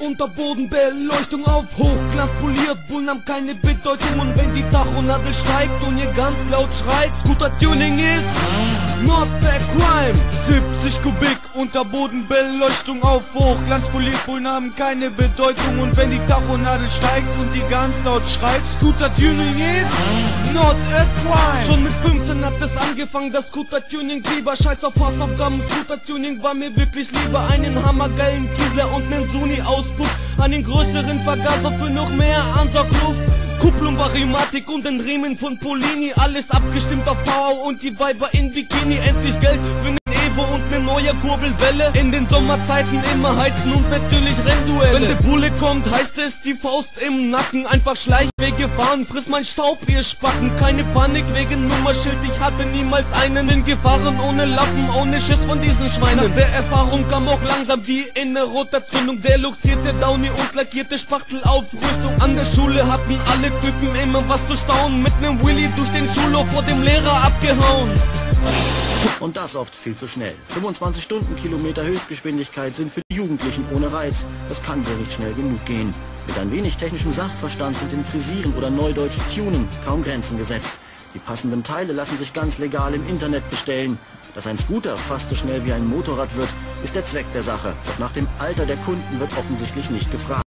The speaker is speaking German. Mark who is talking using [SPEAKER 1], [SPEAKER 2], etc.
[SPEAKER 1] Unterbodenbeleuchtung auf Hochglanz poliert. Bullen haben keine Bedeutung und wenn die Tachonadel steigt und ihr ganz laut schreit, Scooter-Tuning ist not a crime. 70 Kubik Unterbodenbeleuchtung auf Hochglanz poliert. Bullen haben keine Bedeutung und wenn die Tachonadel steigt und die ganz laut schreit, Scooter-Tuning ist not a crime. Schon mit 15 hat es angefangen, das Scooter-Tuning lieber. Scheiß auf Hausaufgaben, Scooter-Tuning war mir wirklich lieber. Einen hammergeilen Kiesler und nen Sony-Auspuff, einen größeren Vergaser für noch mehr Ansaugluft. Kupplung, Varimatik und den Riemen von Polini, alles abgestimmt auf Power und die Weiber in Bikini. Endlich Geld für nen Evo und ne neue Kurbelwelle. In den Sommerzeiten immer heizen und natürlich Rennduelle. Wenn der Bulle kommt, heißt es die Faust im Nacken. Einfach Schleichwege fahren, friss mein Staub, ihr Spacken. Keine Panik wegen Nummerschild, ich hatte niemals einen. In Gefahren ohne Lappen, ohne Schiss von diesen Schweinen. Nach der Erfahrung kam auch langsam die innere Rotation. Der luxierte Downy und lackierte Spachtelaufrüstung. An der Schule hatten alle Typen immer was zu staunen. Mit nem Willy durch den Schulhof vor dem Lehrer abgehauen.
[SPEAKER 2] Und das oft viel zu schnell. 25 Stundenkilometer Höchstgeschwindigkeit sind für die Jugendlichen ohne Reiz. Das kann wohl nicht schnell genug gehen. Mit ein wenig technischem Sachverstand sind im Frisieren oder neudeutsch Tunen kaum Grenzen gesetzt. Die passenden Teile lassen sich ganz legal im Internet bestellen. Dass ein Scooter fast so schnell wie ein Motorrad wird, ist der Zweck der Sache. Doch nach dem Alter der Kunden wird offensichtlich nicht gefragt.